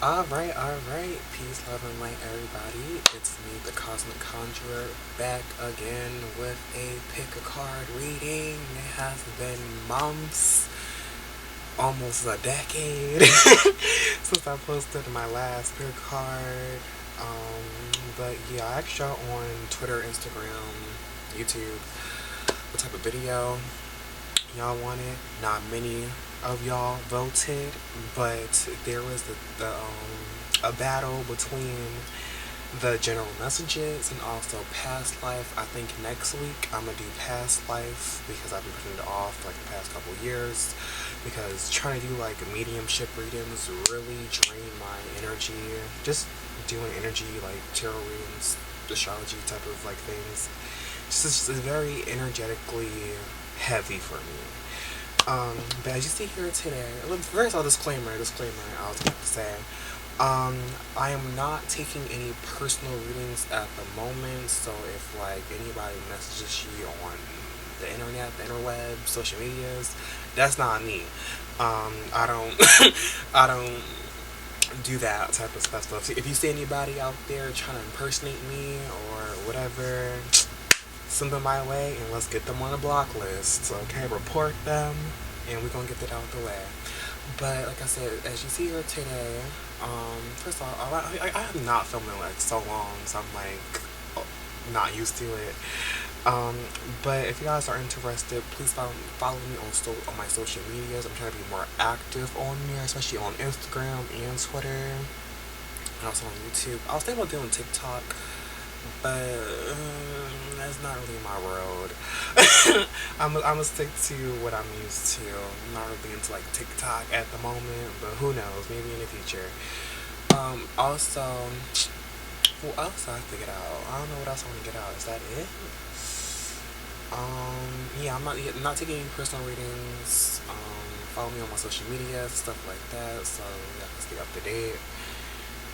Alright. Peace, love, and light, everybody. It's me, the Cosmic Conjurer, back again with a pick a card reading. It has been months, almost a decade, since I posted my last pick a card. But yeah, I asked y'all on Twitter, Instagram, YouTube, what type of video y'all wanted. Not many of y'all voted, but there was a battle between the general messages and also past life. I think next week I'm gonna do past life because I've been putting it off like the past couple years because trying to do like mediumship readings really drain my energy. Just doing energy like tarot readings, astrology type of like things. Just it's very energetically heavy for me. But as you see here today, first of all, disclaimer, I was going to say, I am not taking any personal readings at the moment, so if, like, anybody messages you on the internet, the interweb, social medias, that's not me. I don't, I don't do that type of stuff. So if you see anybody out there trying to impersonate me or whatever, send them my way and let's get them on a block list. Okay, report them and we're gonna get that out of the way. But like I said, as you see here today, first of all, I have not filmed in like so long, so I'm like not used to it. But if you guys are interested, please follow me on my social medias. I'm trying to be more active on there, especially on Instagram and Twitter, and also on YouTube. I was thinking about doing TikTok, but that's not really my road. I'm gonna stick to what I'm used to. I'm not really into like TikTok at the moment, but who knows? Maybe in the future. Also, what else I have to get out? I don't know what else I want to get out. Is that it? Yeah, I'm not taking any personal readings. Follow me on my social media, stuff like that, so you can stay up to date.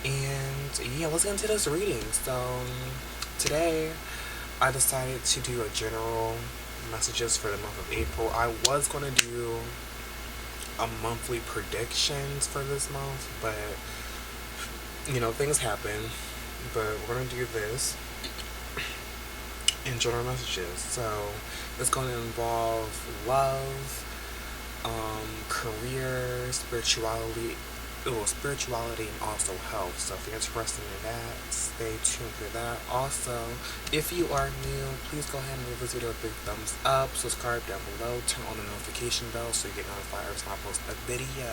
And yeah, let's get into this reading. So today I decided to do a general messages for the month of April. I was going to do a monthly predictions for this month, but you know, things happen. But we're going to do this in general messages. So it's going to involve love, career, spirituality, and also health. So if you're interested in that, stay tuned for that. Also, if you are new, please go ahead and give this video a big thumbs up, subscribe down below, turn on the notification bell so you get notified every time I post a video.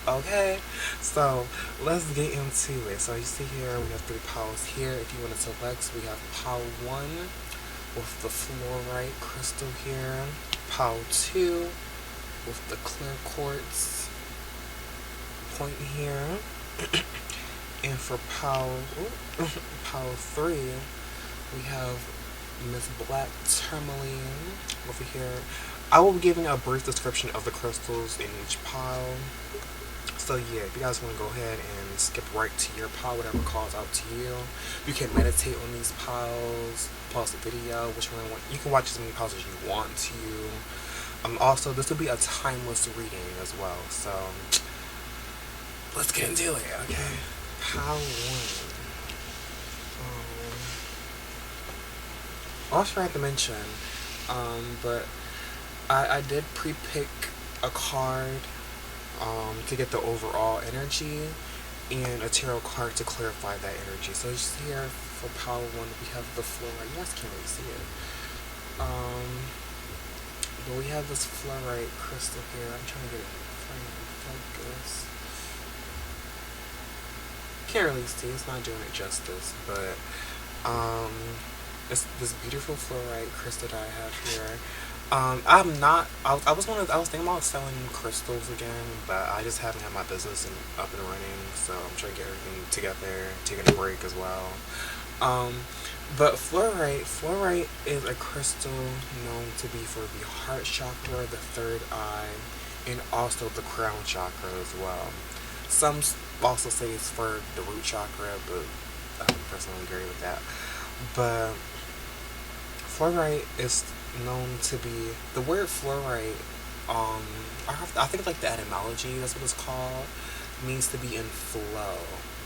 Okay, so let's get into it. So you see here we have 3 piles here. If you want to select, we have pile 1 with the fluorite crystal here, pile 2 with the clear quartz point here, and for pile 3 we have Miss Black Tourmaline over here. I will be giving a brief description of the crystals in each pile. So yeah, if you guys want to go ahead and skip right to your pile, whatever calls out to you. You can meditate on these piles, pause the video, which one you can watch as many piles as you want to. Also, this will be a timeless reading as well. So let's get into it, okay? Pile 1. Also, forgot to mention, but I did pre-pick a card to get the overall energy and a tarot card to clarify that energy. So you see here for pile 1 we have the fluorite. You guys can't really see it. But we have this fluorite crystal here. I'm trying to get it focus. Can't really see, it's not doing it justice, but it's this beautiful fluorite crystal that I have here. I was thinking about selling crystals again, but I just haven't had my business up and running, so I'm trying to get everything together, taking a break as well. But fluorite is a crystal known to be for the heart chakra, the third eye, and also the crown chakra as well. Some also say it's for the root chakra, but I don't personally agree with that. But fluorite is known to be, the word fluorite, I think like the etymology, that's what it's called. means to be in flow,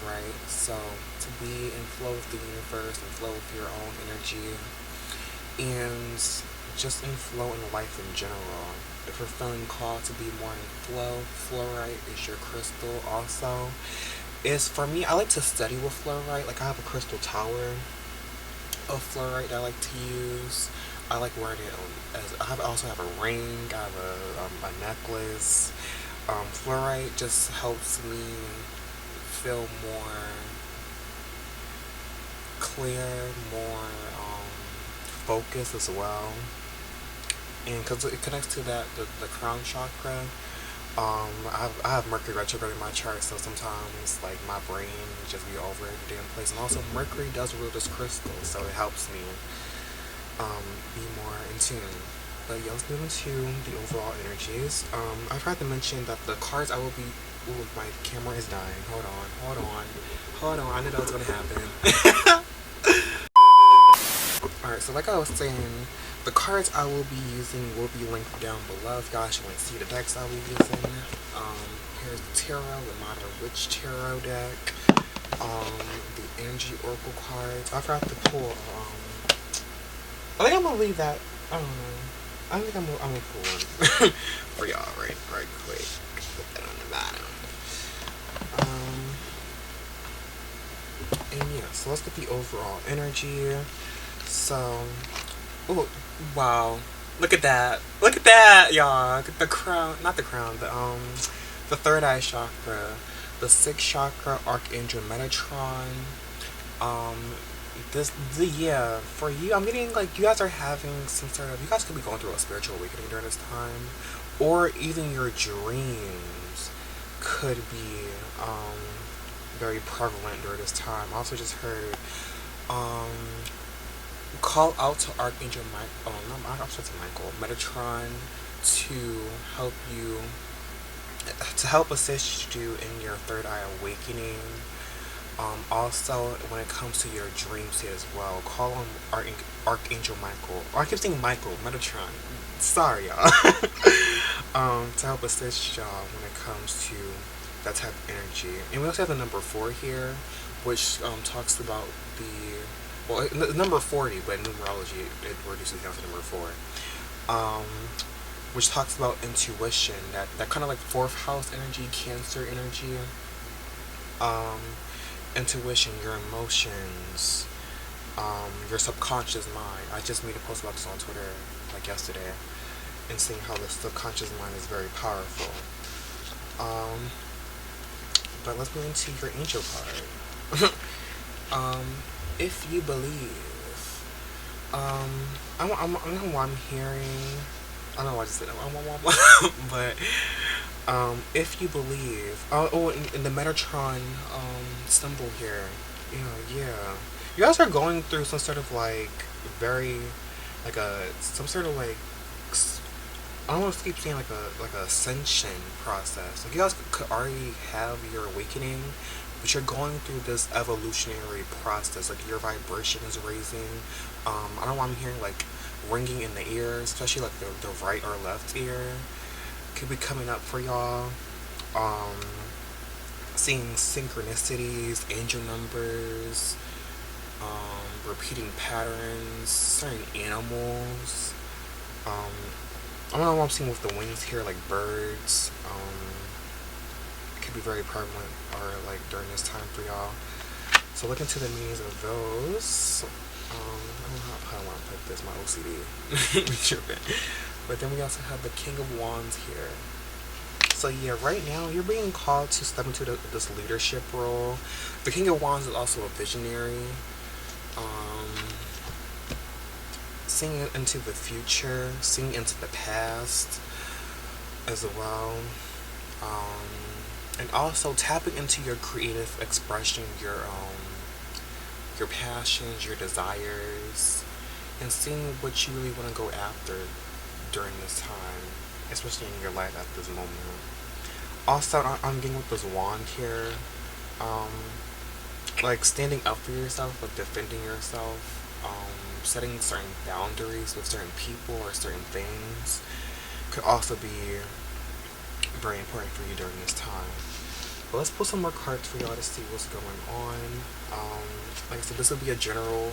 right? So to be in flow with the universe, in flow with your own energy, and just in flow in life in general. If you're feeling called to be more in flow, fluorite is your crystal also. Is for me, I like to study with fluorite. Like I have a crystal tower of fluorite that I like to use. I like wearing it as I also have a ring. I have a necklace. Fluorite just helps me feel more clear, more focused as well. And because it connects to the crown chakra. I have Mercury retrograde in my chart, so sometimes like my brain just be over every damn place. And also Mercury does rule this crystal, so it helps me be more in tune. But yeah, let's move into the overall energies. I forgot to mention that the cards I will be. Ooh, my camera is dying. Hold on. I knew that was gonna happen. Alright, so like I was saying, the cards I will be using will be linked down below if y'all should want to see the decks I'll be using. Here's the tarot, the Modern Witch Tarot deck. The Energy Oracle cards. I forgot to pull. I think I'm gonna leave that. I don't know. I think I'm gonna pull one for y'all right quick. Put that on the bottom. And yeah, so let's get the overall energy. So, oh wow, look at that, y'all. The crown, not the crown, the third eye chakra, the sixth chakra, Archangel Metatron. Yeah, for you, I'm getting like you guys are having some sort of, you guys could be going through a spiritual awakening during this time, or even your dreams could be very prevalent during this time. I also just heard call out to Archangel Michael, Metatron, to help you, to help assist you in your third eye awakening. Also, when it comes to your dream state as well, call on Archangel Michael. Or I keep saying Michael, Metatron. Sorry, y'all. To help assist y'all when it comes to that type of energy. And we also have the number 4 here, which talks about the number 40, but in numerology it reduces down to number 4. Which talks about intuition, that kind of like 4th house energy, Cancer energy. Intuition, your emotions, your subconscious mind. I just made a post about this on Twitter like yesterday, and seeing how the subconscious mind is very powerful. But let's move into your angel card. If you believe, I'm hearing. I don't know why I just said that, but if you believe, in the Metatron symbol here, yeah, you guys are going through some sort of like very, like some sort of like, I don't want to keep saying like a ascension process. Like you guys could already have your awakening, but you're going through this evolutionary process. Like your vibration is raising. I don't know why I'm hearing like ringing in the ears, especially like the right or left ear could be coming up for y'all. Seeing synchronicities, angel numbers, repeating patterns, certain animals. I don't know what I'm seeing with the wings here, like birds. Could be very prevalent or like during this time for y'all. So look into the meanings of those. I don't know how I want to put this, my OCD. But then we also have the King of Wands here. So yeah, right now you're being called to step into this leadership role. The King of Wands is also a visionary. Seeing into the future, seeing into the past as well. And also tapping into your creative expression, your passions, your desires, and seeing what you really want to go after during this time, especially in your life at this moment. Also, I'm getting with this wand here, like standing up for yourself, like defending yourself, setting certain boundaries with certain people or certain things could also be very important for you during this time. But let's pull some more cards for y'all to see what's going on. Like I said, this will be a general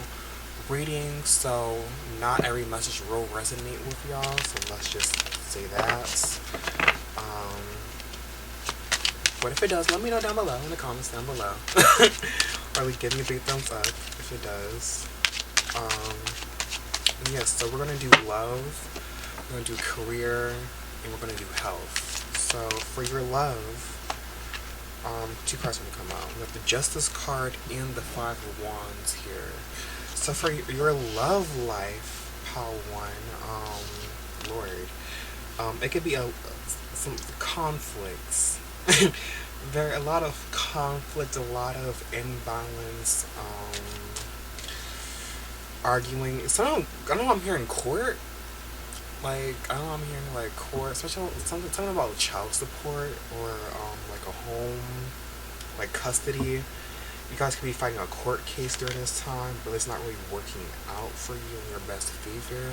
reading, so not every message will resonate with y'all, so let's just say that. Um, but if it does, let me know down below in the comments down below. Or like give me a big thumbs up if it does. Yes, so we're gonna do love, we're gonna do career, and we're gonna do health. So for your love, two cards are gonna come out. We have the Justice card and the Five of Wands here. So for your love life, pile one, Lord, it could be some conflicts. There are a lot of conflict, a lot of imbalance, arguing. So I know I'm hearing court. Like, I know I'm hearing like court, especially something about child support or like a home, like custody. You guys could be fighting a court case during this time, but it's not really working out for you in your best favor.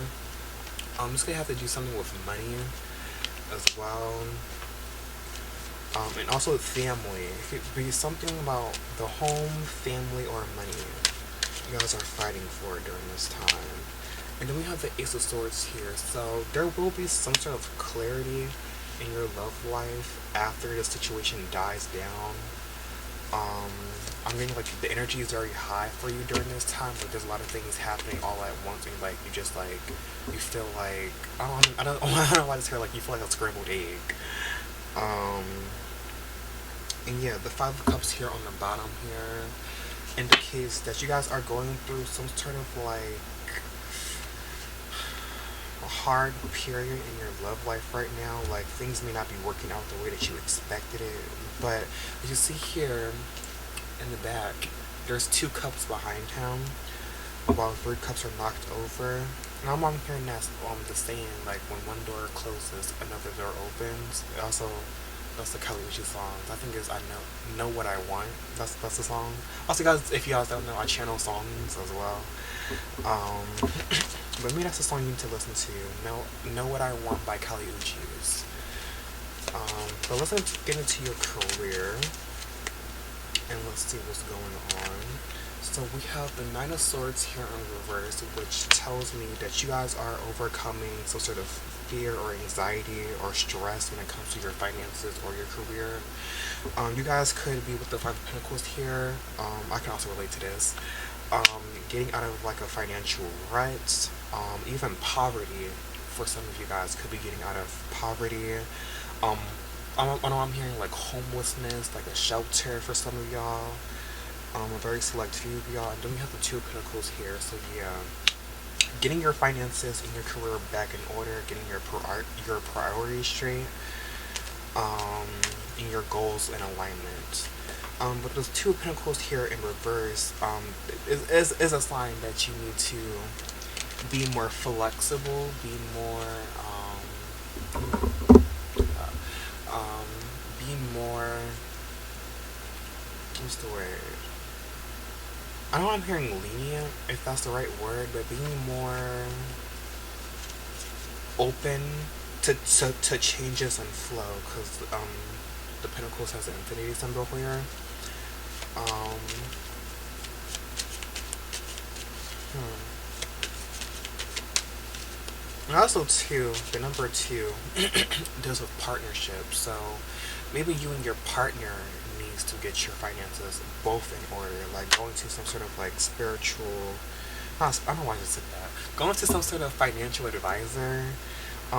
I'm just gonna have to do something with money as well. And also family. It could be something about the home, family, or money you guys are fighting for during this time. And then we have the Ace of Swords here. So there will be some sort of clarity in your love life after the situation dies down. I'm getting like the energy is very high for you during this time, but there's a lot of things happening all at once, and like you just like you feel like I don't know why this here, like you feel like a scrambled egg. And yeah, the Five of Cups here on the bottom here indicates that you guys are going through some sort of like a hard period in your love life right now. Like things may not be working out the way that you expected it, but as you see here in the back, there's two cups behind him, while three cups are knocked over. And I'm hearing that the saying like when one door closes, another door opens. Also, that's the Kelly Uchi song. I think it's I know what I want. That's the song. Also, guys, if you guys don't know, I channel songs as well. But maybe that's the song you need to listen to. Know What I Want by Kelly Uchis. But let's get into your career, and let's see what's going on. So we have the Nine of Swords here in reverse, which tells me that you guys are overcoming some sort of fear or anxiety or stress when it comes to your finances or your career. You guys could be with the Five of Pentacles here. I can also relate to this. Getting out of like a financial rut, even poverty. For some of you guys, could be getting out of poverty. I'm hearing like homelessness, like a shelter for some of y'all. A very select few of y'all. And then we have the Two of Pentacles here. So yeah, getting your finances and your career back in order, getting your priorities straight, and your goals in alignment. But those Two of Pentacles here in reverse is a sign that you need to be more flexible, be more what's the word? I know I'm hearing lenient, if that's the right word, but being more open to changes and flow, because the Pentacles has an infinity symbol here. And also too, the number 2 deals with partnerships. So maybe you and your partner needs to get your finances both in order, like going to some sort of like spiritual, I don't know why I just said that, going to some sort of financial advisor.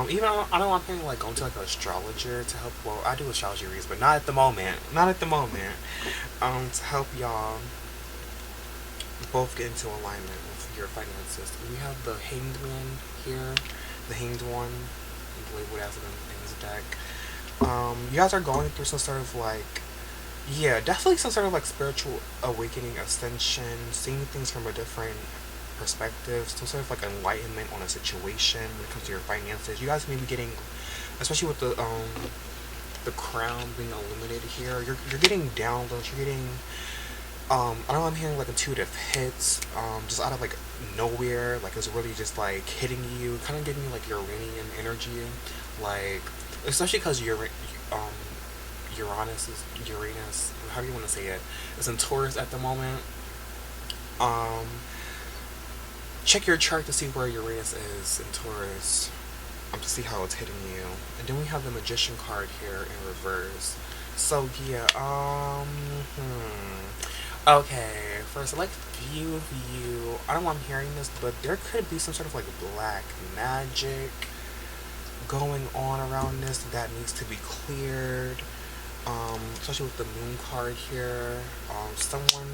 Even I don't want to like going to like an astrologer to help. Well, I do astrology reads, but not at the moment. To help y'all both get into alignment with your finances. We have the Hanged Man here, the Hanged One, labeled as in this deck. You guys are going through some sort of like, yeah, definitely some sort of like spiritual awakening, ascension, seeing things from a different perspective, some sort of like enlightenment on a situation when it comes to your finances. You guys may be getting, especially with the crown being illuminated here, you're getting downloads, you're getting I don't know, I'm hearing like intuitive hits, just out of like nowhere, like it's really just like hitting you, kind of giving you like Uranian energy, like especially because Uranus, how do you want to say it? It's in Taurus at the moment. Um, Check your chart to see where Uranus is in Taurus, to see how it's hitting you. And then we have the Magician card here in reverse. So yeah, okay, for a select few of you, I don't know why I'm hearing this, but there could be some sort of like black magic going on around this that needs to be cleared. Especially with the moon card here. Someone,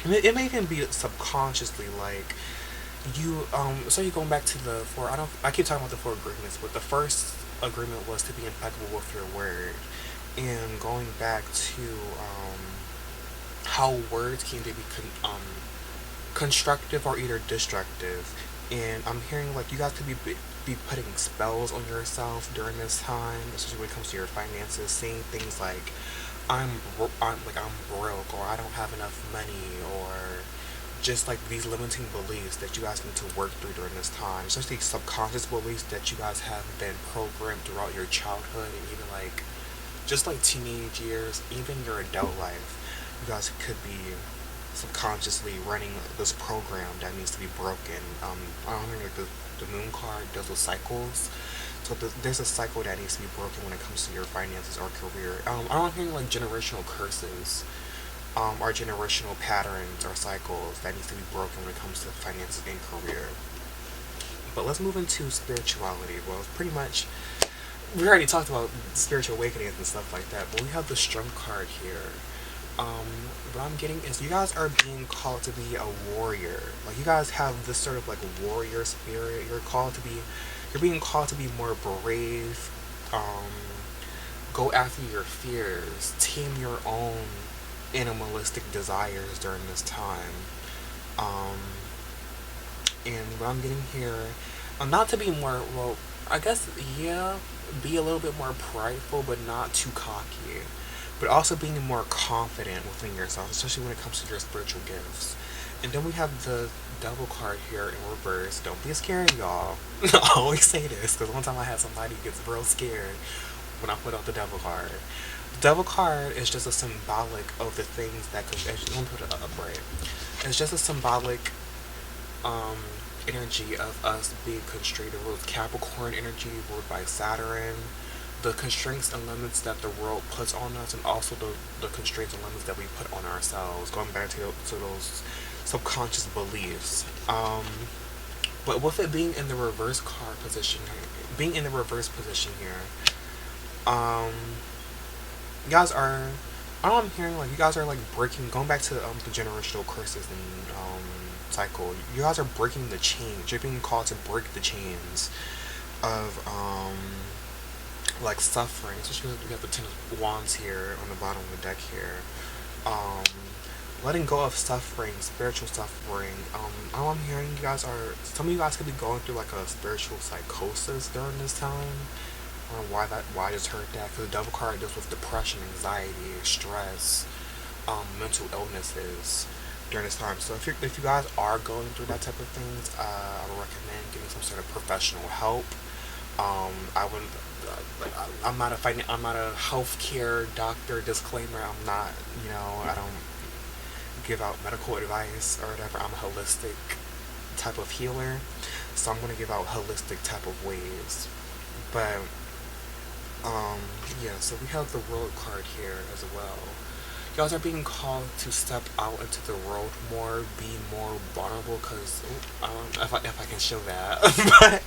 it may even be subconsciously like you, so you're going back to the four, I keep talking about the four agreements, but the first agreement was to be impeccable with your word, and going back to, how words can either be constructive or either destructive, and I'm hearing like you guys could be putting spells on yourself during this time, especially when it comes to your finances, saying things like I'm broke, or I don't have enough money, or just like these limiting beliefs that you guys need to work through during this time, especially subconscious beliefs that you guys have been programmed throughout your childhood and even like just like teenage years, even your adult life. You guys could be subconsciously running this program that needs to be broken. I don't think like the moon card deals with cycles. So there's a cycle that needs to be broken when it comes to your finances or career. I don't think like generational curses, or generational patterns or cycles that needs to be broken when it comes to finances and career. But let's move into spirituality. Well, pretty much, we already talked about spiritual awakenings and stuff like that, but we have the Strength card here. What I'm getting is you guys are being called to be a warrior. Like you guys have this sort of like warrior spirit. You're being called to be more brave. Go after your fears. Tame your own animalistic desires during this time. And what I'm getting here, not to be more, well, I guess, yeah, be a little bit more prideful, but not too cocky. But also being more confident within yourself, especially when it comes to your spiritual gifts. And then we have the Devil card here in reverse. Don't be scared, y'all. I always say this, because one time I had somebody get real scared when I put out the Devil card. The Devil card is just a symbolic of the things that could, let me put it up right. It's just a symbolic energy of us being constrained. It was Capricorn energy ruled by Saturn. The constraints and limits that the world puts on us, and also the constraints and limits that we put on ourselves, going back to those subconscious beliefs. But with it being in the reverse card position, being in the reverse position here, you guys are, I'm hearing like you guys are like going back to the generational curses and cycle. You guys are breaking the chains. You're being called to break the chains of like suffering. Especially we have the Ten of Wands here on the bottom of the deck here. Letting go of suffering, spiritual suffering. All I'm hearing, you guys are, some of you guys could be going through like a spiritual psychosis during this time. I don't know why I just heard that, because the Devil card deals with depression, anxiety, stress, mental illnesses during this time. So if you guys are going through that type of things, I would recommend getting some sort of professional help. I wouldn't. I'm not a healthcare doctor. Disclaimer: I'm not. I don't give out medical advice or whatever. I'm a holistic type of healer, so I'm gonna give out holistic type of ways. But yeah. So we have the World card here as well. You guys are being called to step out into the world more, be more vulnerable, because if I can show that, but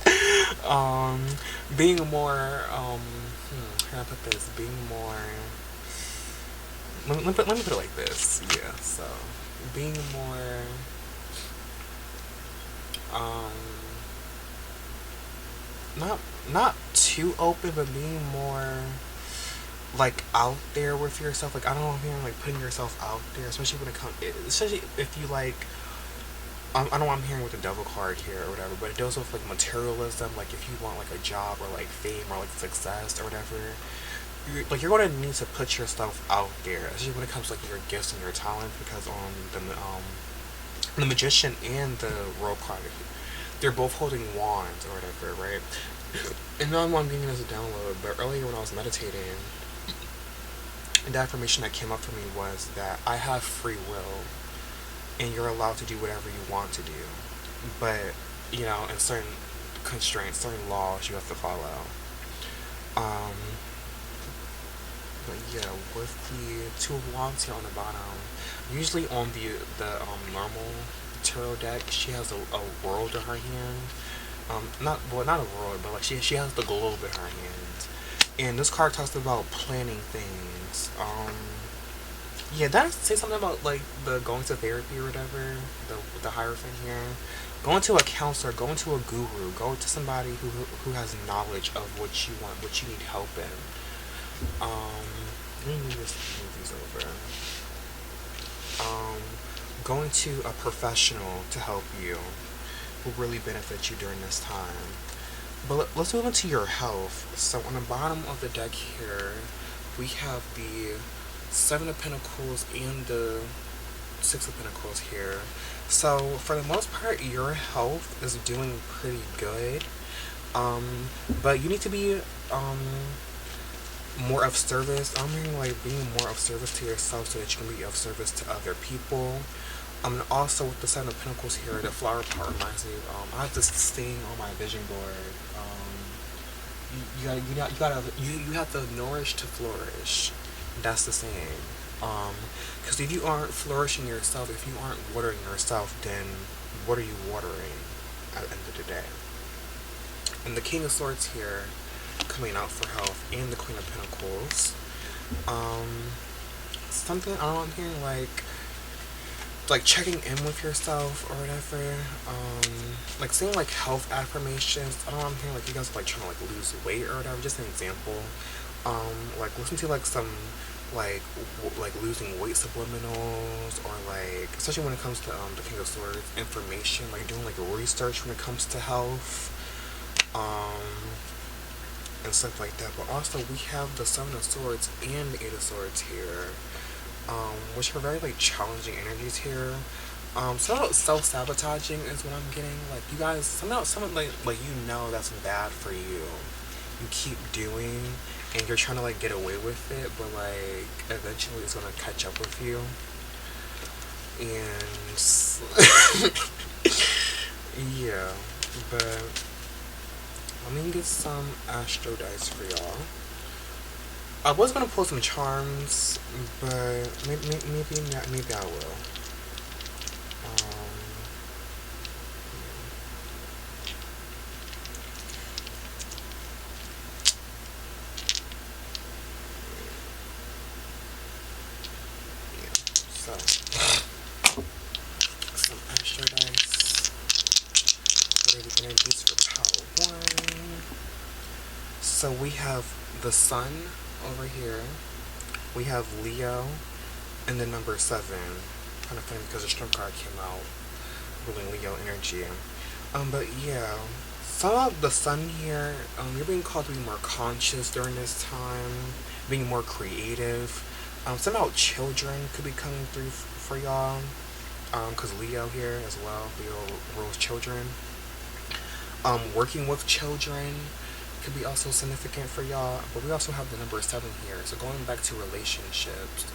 being more, how can I put this? Being more, let me put it like this, yeah, so, being more, not too open, but being more like out there with yourself. Like I don't know if you're like putting yourself out there, especially when it comes, especially if you like, I don't know what I'm hearing with the Devil card here or whatever, but it deals with like materialism. Like if you want like a job or like fame or like success or whatever, you're going to need to put yourself out there, especially when it comes to like your gifts and your talent, because on the Magician and the World card, they're both holding wands or whatever, right? And now I'm getting this download, but earlier when I was meditating, And the affirmation that came up for me was that I have free will and you're allowed to do whatever you want to do. But, in certain constraints, certain laws you have to follow. Um, but yeah, with the Two of Wands here on the bottom, usually on the normal tarot deck, she has a world in her hand. Not a world, but like she has the globe in her hand. And this card talks about planning things. Yeah, that say something about like the going to therapy or whatever. The Hierophant here, going to a counselor, going to a guru, go to somebody who has knowledge of what you want, what you need help in. Let me just move these over. Um, Going to a professional to help you will really benefit you during this time. But let's move into your health. So on the bottom of the deck here, we have the Seven of Pentacles and the Six of Pentacles here. So for the most part, your health is doing pretty good. But you need to be more of service. I'm meaning like being more of service to yourself so that you can be of service to other people. And also with the Seven of Pentacles here, the flower part reminds me. I have this thing on my vision board. You have to nourish to flourish. That's the saying. Because if you aren't flourishing yourself, if you aren't watering yourself, then what are you watering at the end of the day? And the King of Swords here, coming out for health, and the Queen of Pentacles. Something, I don't know, I'm hearing like checking in with yourself or whatever. Like saying like health affirmations. I don't know, I'm hearing like you guys are like trying to like lose weight or whatever. Just an example. Like listen to like some like losing weight subliminals, or like especially when it comes to the King of Swords information, like doing like research when it comes to health. And stuff like that. But also we have the Seven of Swords and the Eight of Swords here, which are very like challenging energies here. Some self-sabotaging is what I'm getting. Like you guys, some like that's bad for you. You keep doing, and you're trying to like get away with it, but like eventually it's gonna catch up with you. And yeah, but let me get some astro dice for y'all. I was gonna pull some charms, but maybe I will. Yeah. So some astro dice. What are the energies for power 1? So we have the Sun over here. We have Leo and the number 7. Kind of funny because the Strength card came out ruling Leo energy. But yeah, some of the Sun here, you're being called to be more conscious during this time, being more creative. Somehow children could be coming through for y'all, because Leo here as well, Leo rules children. Working with children could be also significant for y'all, but we also have the number 7 here. So going back to relationships,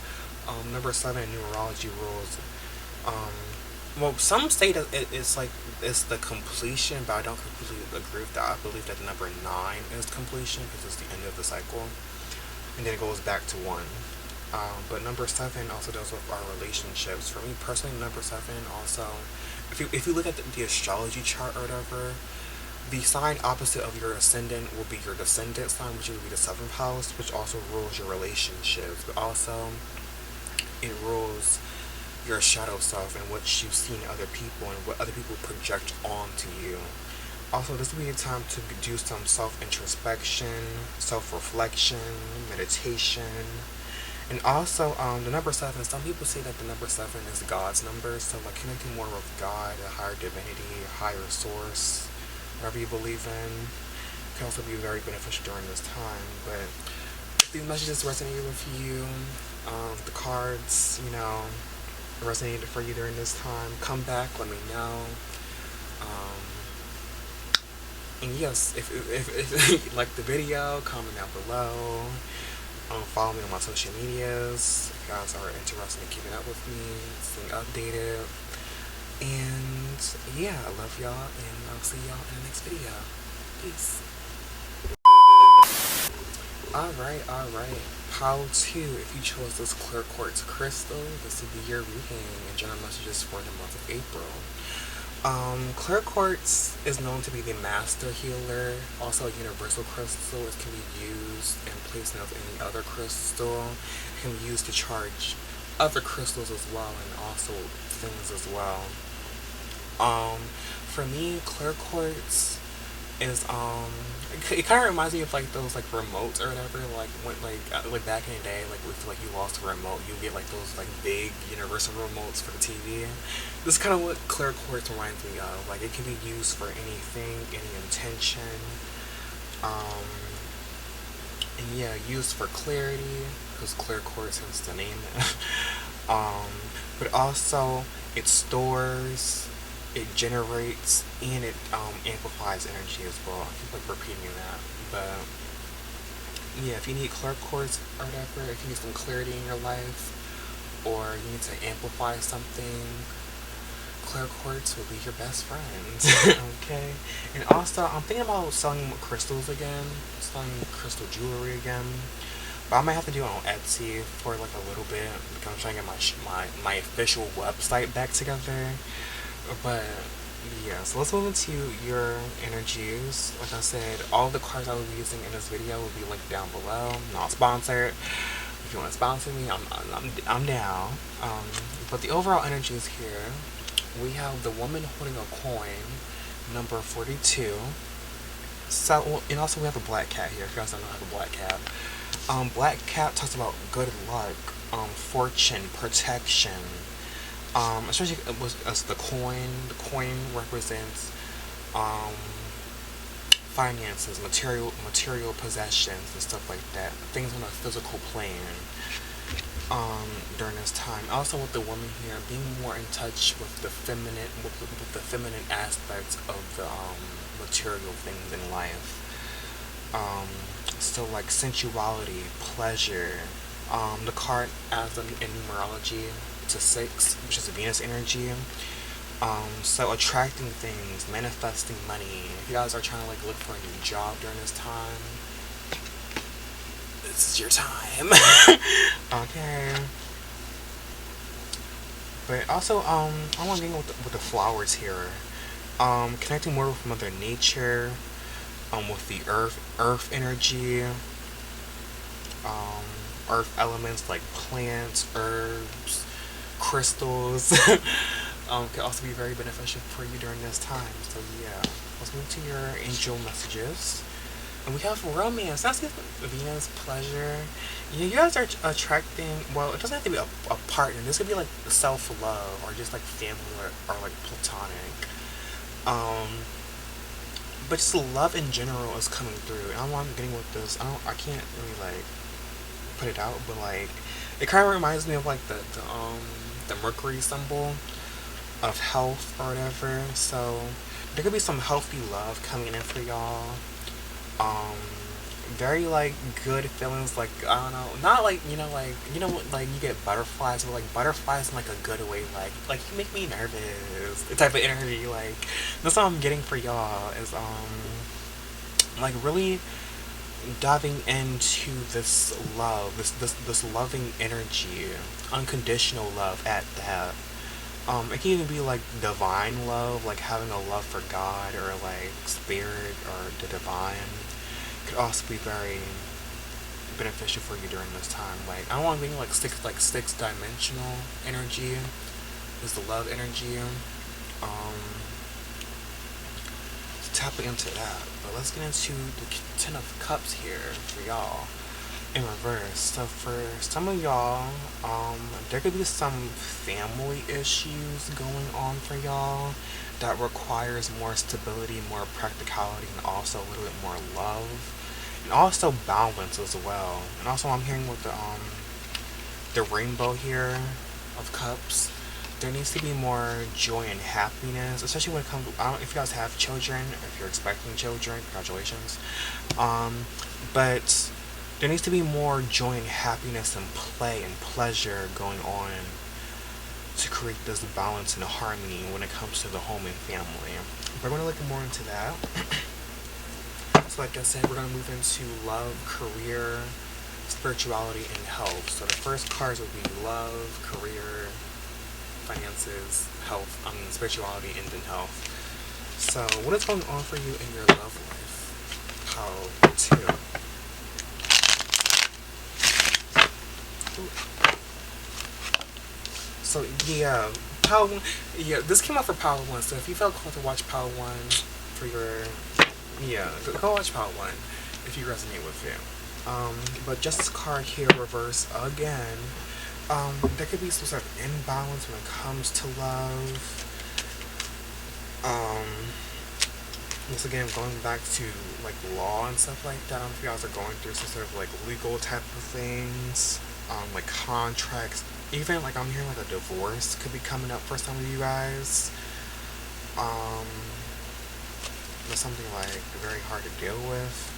number 7 in numerology rules. Well, some say that it's the completion, but I don't completely agree with that. I believe that the number 9 is completion because it's the end of the cycle, and then it goes back to 1. But number 7 also deals with our relationships. For me personally, number 7 also, if you look at the astrology chart or whatever, the sign opposite of your ascendant will be your descendant sign, which will be the 7th house, which also rules your relationships. But also, it rules your shadow self and what you see in other people and what other people project onto you. Also, this will be a time to do some self-introspection, self-reflection, meditation. And also, the number 7, some people say that the number 7 is God's number, so like connecting more with God, a higher divinity, a higher source, whatever you believe in, can also be very beneficial during this time. But if these messages resonated with you, the cards, resonated for you during this time, come back, let me know. And yes, if you like the video, comment down below. Follow me on my social medias if you guys are interested in keeping up with me, staying updated. And yeah, I love y'all, and I'll see y'all in the next video. Peace. Alright. How to, if you chose this clear quartz crystal, this will be your reading and general messages for the month of April. Clear quartz is known to be the master healer, also a universal crystal. It can be used in place of any other crystal. It can be used to charge other crystals as well, and also things as well. For me, clear quartz is it kind of reminds me of like those like remotes or whatever, like when like back in the day, like if like you lost a remote, you get like those like big universal remotes for the TV. This is kind of what clear quartz reminds me of. Like it can be used for anything, any intention, and yeah, used for clarity because clear quartz hence the name. But also it stores, it generates, and it amplifies energy as well. I keep like repeating that, but yeah, if you need clear quartz or whatever, if you need some clarity in your life, or you need to amplify something, clear quartz will be your best friend. Okay, and also I'm thinking about selling crystals again, selling crystal jewelry again. But I might have to do it on Etsy for like a little bit because I'm trying to get my official website back together. But yeah, so let's move into your energies. Like I said, all the cards I will be using in this video will be linked down below. Not sponsored. If you want to sponsor me, I'm down. But the overall energies here, we have the woman holding a coin, number 42. So, and also we have a black cat here. If you guys don't know, I have a black cat. Black cat talks about good luck, fortune, protection. Especially as the coin. The coin represents finances, material possessions, and stuff like that. Things on a physical plane. During this time, also with the woman here, being more in touch with the feminine, with the feminine aspects of the material things in life. So like sensuality, pleasure. The card as in numerology to 6, which is a Venus energy. So attracting things, manifesting money. If you guys are trying to like look for a new job during this time, this is your time. Okay. But also, I want to get with the flowers here. Connecting more with Mother Nature. With the earth energy, earth elements like plants, herbs, crystals, can also be very beneficial for you during this time. So yeah, let's move to your angel messages. And we have romance. That's Venus, pleasure. Yeah, you guys are attracting, well, it doesn't have to be a partner. This could be like self-love or just like family or like platonic. But just love in general is coming through. And I'm getting with this. I can't really like put it out, but like it kind of reminds me of like the Mercury symbol of health or whatever. So there could be some healthy love coming in for y'all. Very like good feelings, like I don't know, not like what, like you get butterflies, but like butterflies in like a good way, like you make me nervous, the type of energy. Like that's what I'm getting for y'all is like really diving into this love, this loving energy, unconditional love at that. It can even be like divine love, like having a love for God or like spirit or the divine. Could also be very beneficial for you during this time. Like I don't want to be like six dimensional energy is the love energy. Tapping into that. But let's get into the 10 of Cups here for y'all in reverse. So for some of y'all, there could be some family issues going on for y'all that requires more stability, more practicality, and also a little bit more love. And also balance as well. And also I'm hearing with the rainbow here of cups, there needs to be more joy and happiness, especially when it comes to, I don't know if you guys have children, if you're expecting children, congratulations. But there needs to be more joy and happiness and play and pleasure going on to create this balance and harmony when it comes to the home and family. We're going to look more into that. So like I said, we're going to move into love, career, spirituality, and health. So the first cards will be love, career, finances, health, spirituality, and then health. So what is going on for you in your love life? Pile 2. So yeah, Power 1, yeah, this came out for Power 1, so if you felt called to watch Power 1 for your, yeah, go watch Power 1 if you resonate with it. But Justice card here, reverse again. There could be some sort of imbalance when it comes to love. Once again, going back to like law and stuff like that. I don't know if you guys are going through some sort of like legal type of things, like contracts. Even like I'm hearing like a divorce could be coming up for some of you guys. That's something like very hard to deal with.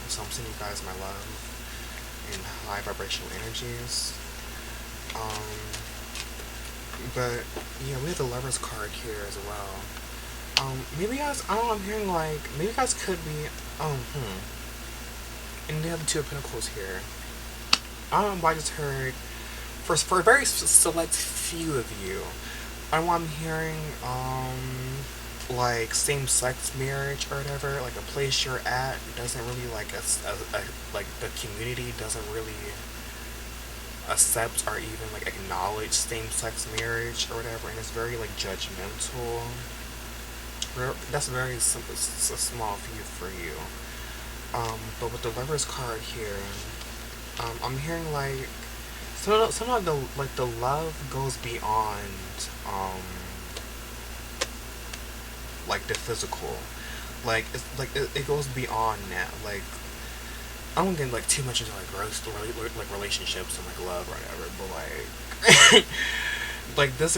So I'm sending you guys my love in high vibrational energies. But yeah, we have the Lovers card here as well. Maybe you guys, I don't know, I'm hearing like, maybe you guys could be, and they have the Two of Pentacles here. I don't know why I just heard, for a very select few of you, I know I'm hearing, like same-sex marriage or whatever, like the place you're at doesn't really like like the community doesn't really accept or even like acknowledge same-sex marriage or whatever, and it's very like judgmental. That's very simple, it's a small view for you. But with the Lovers card here, I'm hearing like somehow the love goes beyond like the physical, like it's like it goes beyond that. Like I don't get like too much into like like relationships and like love or whatever, but like like this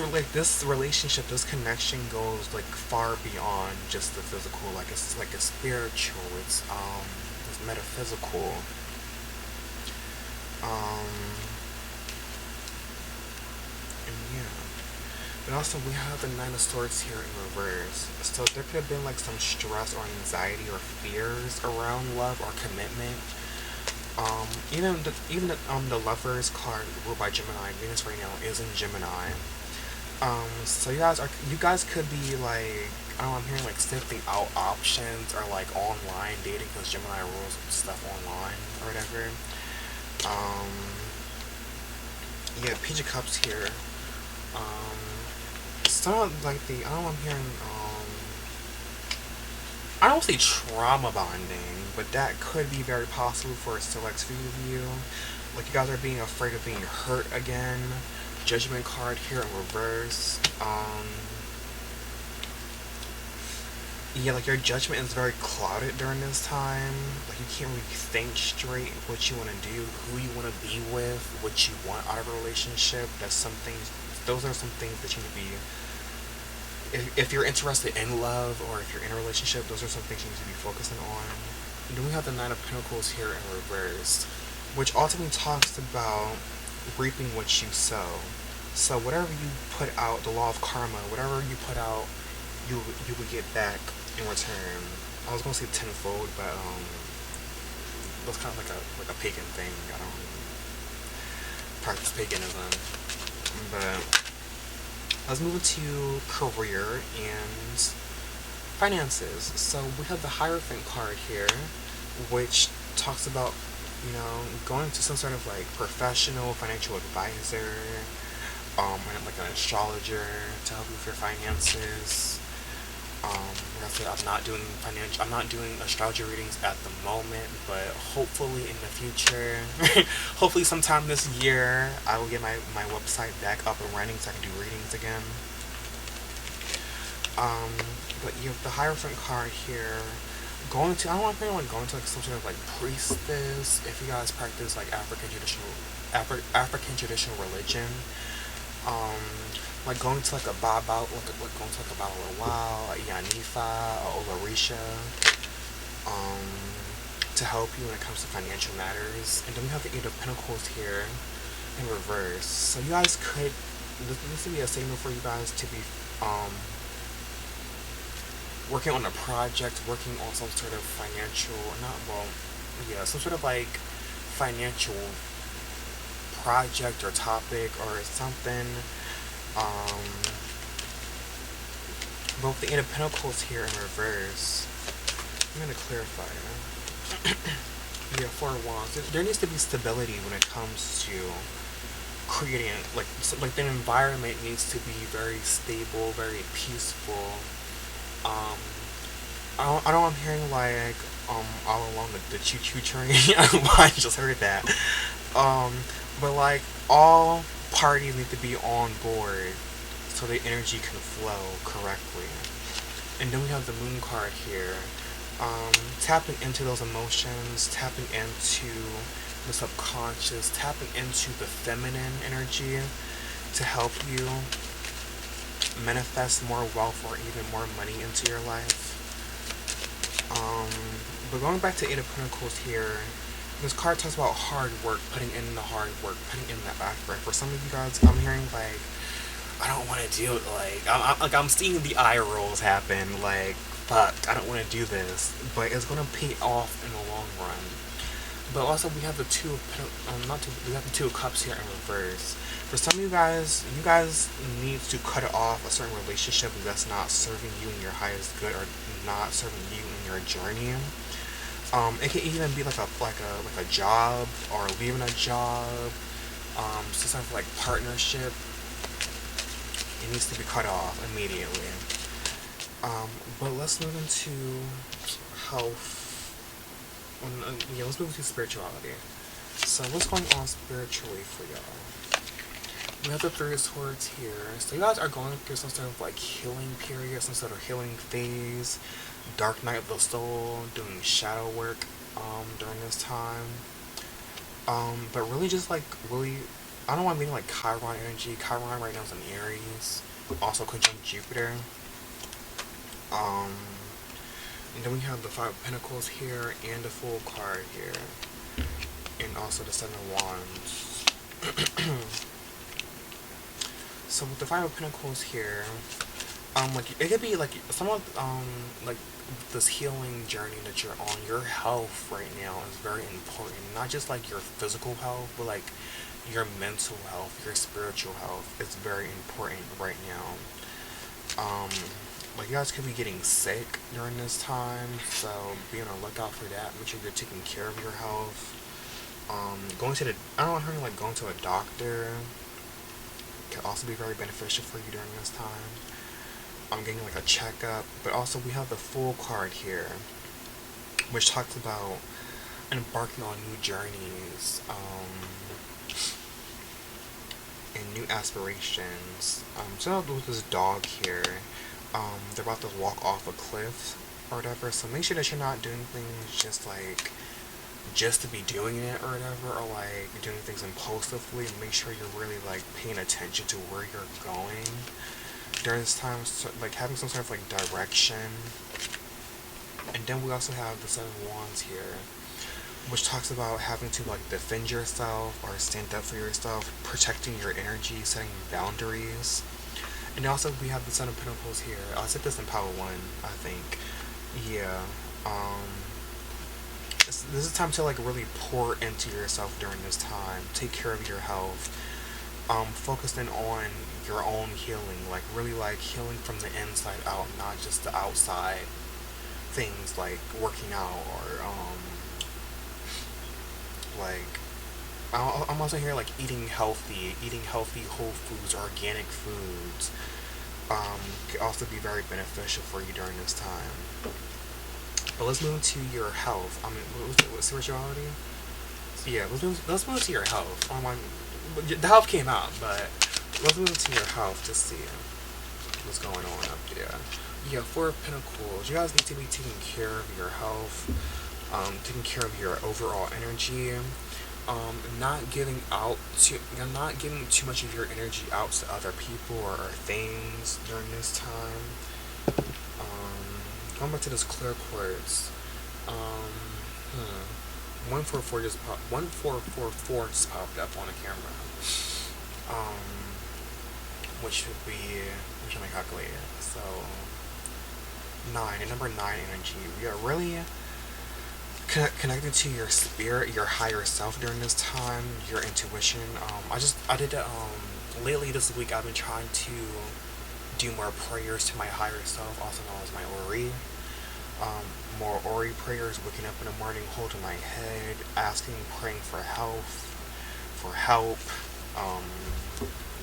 relationship, this connection goes like far beyond just the physical. Like it's like a spiritual, it's metaphysical. And yeah. And also we have the Nine of Swords here in reverse. So there could have been like some stress or anxiety or fears around love or commitment. Even the Lovers card ruled by Gemini, Venus right now is in Gemini. So you guys could be like, I don't know, I'm hearing like sniffing out options or like online dating because Gemini rules stuff online or whatever. Yeah, Page of Cups here. Some like I don't know, I'm hearing I don't say trauma bonding, but that could be very possible for a select few of you. Like you guys are being afraid of being hurt again. Judgment card here in reverse. Yeah, like your judgment is very clouded during this time. Like you can't really think straight what you want to do, who you want to be with, what you want out of a relationship. Those are some things that you need to be, if you're interested in love or if you're in a relationship, those are some things you need to be focusing on. And then we have the Nine of Pentacles here in reverse, which ultimately talks about reaping what you sow. So whatever you put out, the law of karma, whatever you put out, you would get back in return. I was gonna say tenfold, but that's kind of like a pagan thing. I don't practice paganism, but let's move into career and finances. So we have the Hierophant card here, which talks about, you know, going to some sort of like professional financial advisor, like an astrologer to help you with your finances. Like I said, I'm not doing astrology readings at the moment, but hopefully in the future, hopefully sometime this year, I will get my website back up and running so I can do readings again. But you have the Hierophant card here. I don't want to like going to like some sort of like priestess. If you guys practice like African traditional religion, like going to like a Baba, like going to like a Babalawa, a Yanifa, a Olarisha, to help you when it comes to financial matters. And then we have the Eight of Pentacles here in reverse. So you guys could, this would be a signal for you guys to be working on a project, working on some sort of financial, some sort of like financial project or topic or something. But with the Eight of Pentacles here in reverse, I'm going to clarify. Yeah, Four of Wands. There needs to be stability when it comes to creating, like the environment needs to be very stable, very peaceful. I know I'm hearing like all along the choo-choo train. I just heard that. But like all parties need to be on board so the energy can flow correctly. And then we have the Moon card here. Tapping into those emotions, tapping into the subconscious, tapping into the feminine energy to help you manifest more wealth or even more money into your life. But going back to Eight of Pentacles here, this card talks about hard work, putting in the hard work, putting in the effort. For some of you guys, I'm hearing like, I don't want to do it. I'm seeing the eye rolls happen. Like, fuck, I don't want to do this, but it's gonna pay off in the long run. But also we have the we have the Two of Cups here in reverse. For some of you guys need to cut off a certain relationship that's not serving you in your highest good or not serving you in your journey. It can even be like a job or leaving a job, some sort of like partnership. It needs to be cut off immediately. But let's move into health. Let's move into spirituality. So what's going on spiritually for y'all? We have the Three of Swords here. So you guys are going through some sort of like healing period, some sort of healing phase, dark night of the soul, doing shadow work during this time. But really just like I don't want to mean like Chiron energy. Chiron right now is in Aries, also conjunct Jupiter. And then we have the Five of Pentacles here and the Fool card here, and also the Seven of Wands. So with the Five of Pentacles here, like it could be like some of like this healing journey that you're on. Your health right now is very important. Not just like your physical health, but like your mental health, your spiritual health is very important right now. Like you guys could be getting sick during this time, so be on the lookout for that. Make sure you're taking care of your health. Going to a doctor can also be very beneficial for you during this time. I'm getting like a checkup, but also we have the Fool card here, which talks about embarking on new journeys, and new aspirations. So with this dog here, they're about to walk off a cliff or whatever, so make sure that you're not doing things just to be doing it or whatever, or like doing things impulsively. Make sure you're really like paying attention to where you're going during this time, so, like having some sort of like direction. And then we also have the Seven of Wands here, which talks about having to like defend yourself or stand up for yourself, protecting your energy, setting boundaries. And also we have the Son of Pentacles here. I said this in Power 1, I think. Yeah. This is time to like really pour into yourself during this time. Take care of your health. Focusing on your own healing, like really like healing from the inside out, not just the outside things like working out or like I'm also here like eating healthy whole foods, organic foods. Could also be very beneficial for you during this time. But let's move into your health. What spirituality? So yeah, let's move to your health. The health came out, but let's move into your health to see what's going on up there. You have Four of Pentacles. You guys need to be taking care of your health, taking care of your overall energy, not giving too much of your energy out to other people or things during this time. Going back to this clear quartz. 144 just popped up on the camera. Um, which would be, which am I calculating? So, 9, and number 9 energy. We are really connected to your spirit, your higher self during this time, your intuition. Lately this week I've been trying to do more prayers to my higher self, also known as my Ori. More Ori prayers, waking up in the morning, holding my head, asking, praying for health, um,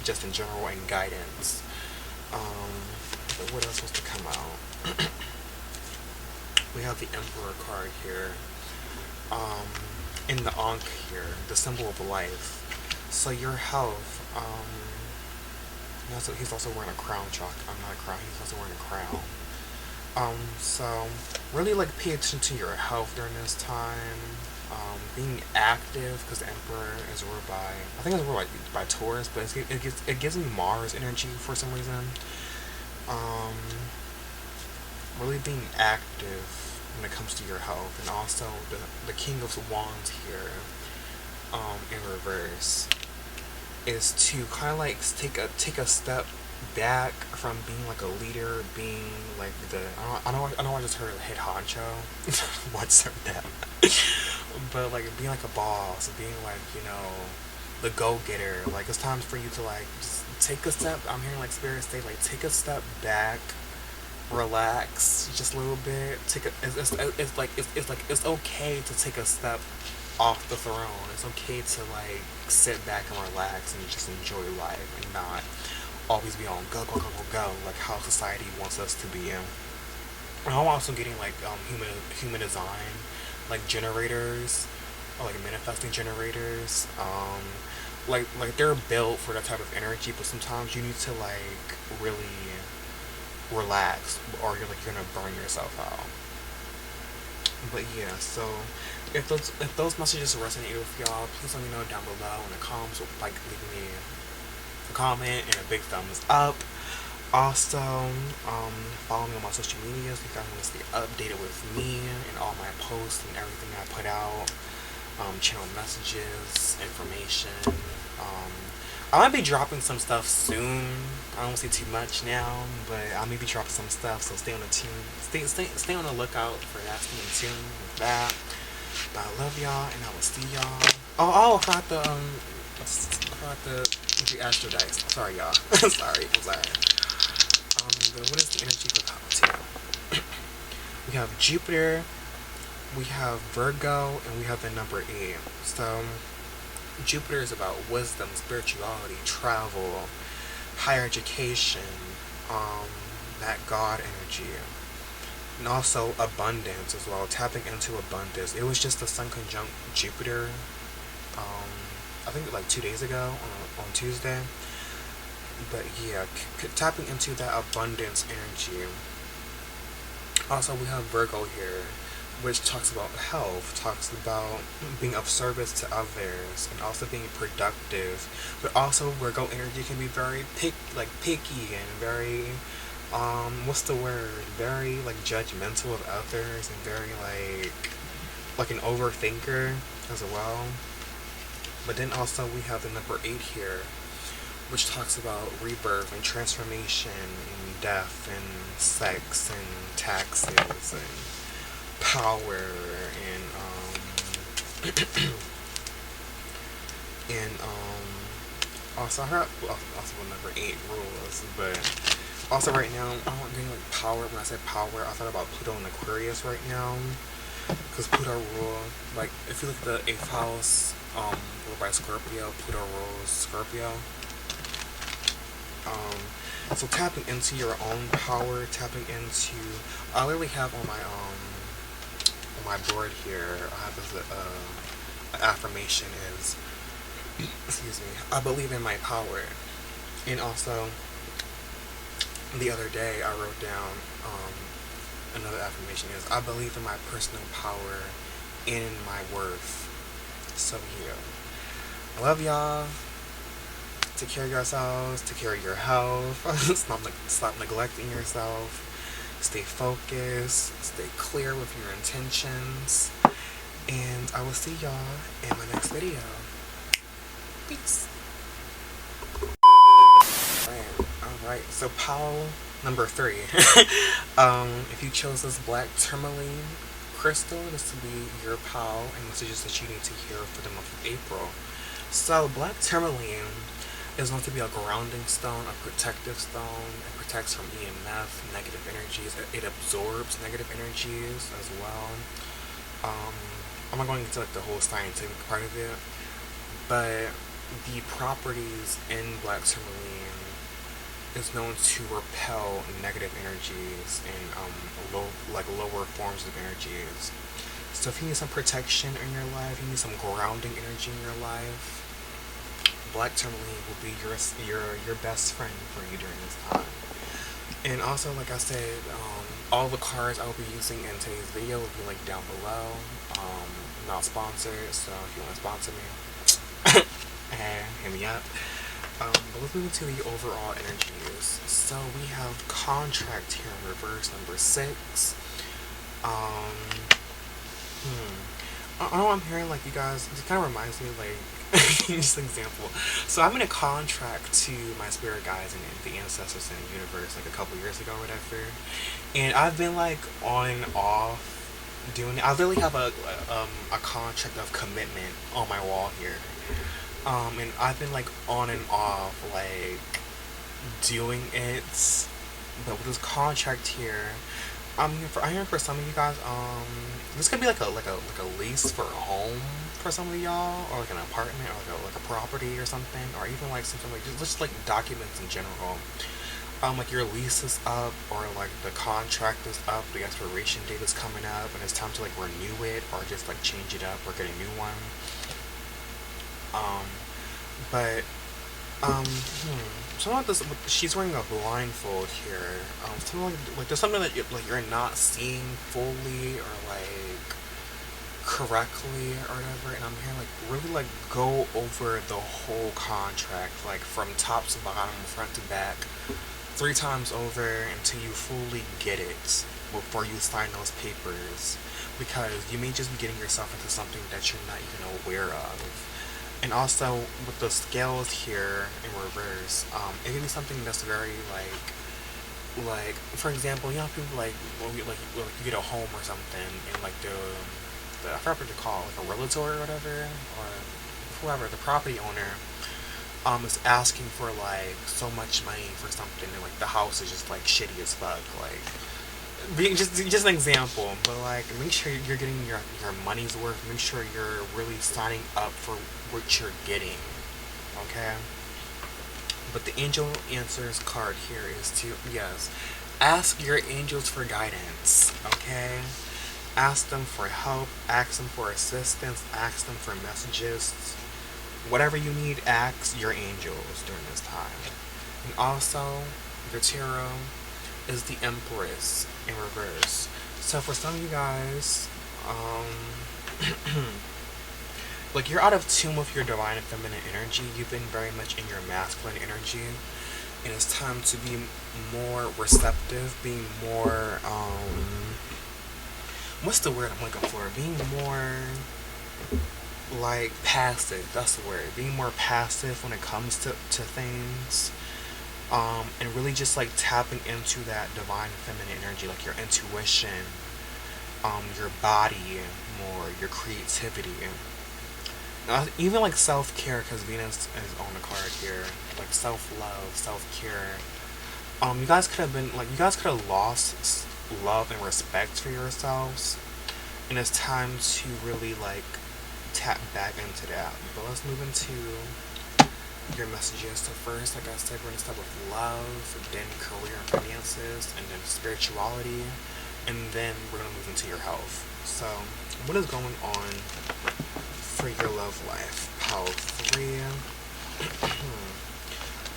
just in general, and guidance. But what else was to come out? We have the Emperor card here. In the Ankh here, the symbol of life. So your health, he's also wearing a crown chalk. I'm not a crown, he's also wearing a crown. So really like pay attention to your health during this time. Being active, because the Emperor is ruled by, I think it's ruled by Taurus, but it gives me Mars energy for some reason. Really being active when it comes to your health, and also the King of Wands here, in reverse, is to kind of like take a step back from being like a leader, being like I know I just heard head honcho. What's that? But like being like a boss, being like, the go-getter. Like it's time for you to like just take a step. I'm hearing like Spirit say like take a step back, relax just a little bit. It's okay to take a step off the throne. It's okay to like sit back and relax and just enjoy life and not always be on go like how society wants us to be in. And I'm also getting like human design, like generators, or like manifesting generators. Like they're built for that type of energy, but sometimes you need to like really relax, or you're gonna burn yourself out. But yeah, so if those messages resonate with y'all, please let me know down below in the comments, like leaving me a comment and a big thumbs up. Also, follow me on my social medias if you guys want to stay updated with me and all my posts and everything I put out. Channel messages, information. I might be dropping some stuff soon. I don't say too much now, but I may be dropping some stuff, so stay on the tune. Stay on the lookout for that. Stay in tune with that. But I love y'all, and I will see y'all. I forgot the Astro dice. Sorry, y'all. I'm sorry. But what is the energy for Palpatine? We have Jupiter, we have Virgo, and we have the number 8. So Jupiter is about wisdom, spirituality, travel, higher education, that God energy, and also abundance as well, tapping into abundance. It was just the Sun conjunct Jupiter, I think like 2 days ago on Tuesday. But yeah, tapping into that abundance energy. Also, we have Virgo here, which talks about health, talks about being of service to others, and also being productive. But also, Virgo energy can be very picky and very, what's the word? Very like judgmental of others, and very like an overthinker as well. But then also we have the number 8 here, which talks about rebirth and transformation and death and sex and taxes and power and and also I heard also number 8 rules, but also right now I'm not getting like power. When I said power, I thought about Pluto and Aquarius right now, because Pluto rule, like if you look at the 8th house, ruled by Scorpio, Pluto rules Scorpio. So tapping into your own power, tapping into, I literally have on my board here, I have this affirmation is, excuse me, I believe in my power. And also, the other day I wrote down, another affirmation is, I believe in my personal power and in my worth. So yeah, I love y'all. Take care of yourselves, take care of your health, stop neglecting yourself, stay focused, stay clear with your intentions, And I will see y'all in my next video. Peace. Alright, so pile number 3. If you chose this black tourmaline crystal, this will be your pile and messages that you need to hear for the month of April. So black tourmaline is going to be a grounding stone, a protective stone. It protects from EMF, negative energies. It absorbs negative energies as well. I'm not going into like the whole scientific part of it, but the properties in black tourmaline is known to repel negative energies and lower forms of energies. So if you need some protection in your life, you need some grounding energy in your life, black tourmaline will be your best friend for you during this time. And also, like I said, all the cards I will be using in today's video will be linked down below. Not sponsored, so if you want to sponsor me, hit me up. But let's move into the overall energies. So we have contract here in reverse, number 6. I don't know, I'm hearing like you guys, it kind of reminds me of like, just an example. So I'm in a contract to my spirit guides and the ancestors in the universe like a couple years ago or whatever. And I've been like on and off doing it. I literally have a contract of commitment on my wall here. And I've been like on and off like doing it, but with this contract here, I'm here for some of you guys. This could be like a lease for a home for some of y'all, or like an apartment, or like a property or something, or even like something like just like documents in general. Like your lease is up, or like the contract is up, the expiration date is coming up, and it's time to like renew it, or just like change it up, or get a new one. Something like this. She's wearing a blindfold here. Something like there's something that you're not seeing fully or like correctly or whatever. And I'm hearing like really like go over the whole contract, like from top to bottom, front to back, 3 times over until you fully get it before you sign those papers, because you may just be getting yourself into something that you're not even aware of. And also with the scales here in reverse, it can be something that's very like for example, you know, people like when you get a home or something, and like the I forgot what to call, like a realtor or whatever, or whoever, the property owner, is asking for like so much money for something, and like the house is just like shitty as fuck, like being just an example. But like, make sure you're getting your money's worth. Make sure you're really signing up for what you're getting, okay? But the angel answers card here is to, yes, ask your angels for guidance, okay? Ask them for help, ask them for assistance, ask them for messages. Whatever you need, ask your angels during this time. And also, your tarot is the Empress in reverse. So for some of you guys, like you're out of tune with your divine and feminine energy. You've been very much in your masculine energy, and it's time to be more receptive, being more what's the word I'm looking for? Being more like passive. That's the word. Being more passive when it comes to things. And really just like tapping into that divine feminine energy, like your intuition, your body more, your creativity, even like self-care, because Venus is on the card here, like self-love, self-care. You guys could have lost love and respect for yourselves, and it's time to really like tap back into that. But let's move into your messages. So first, like I said, we're going to start with love, then career and finances, and then spirituality, and then we're going to move into your health. So what is going on for your love life? Pile 3.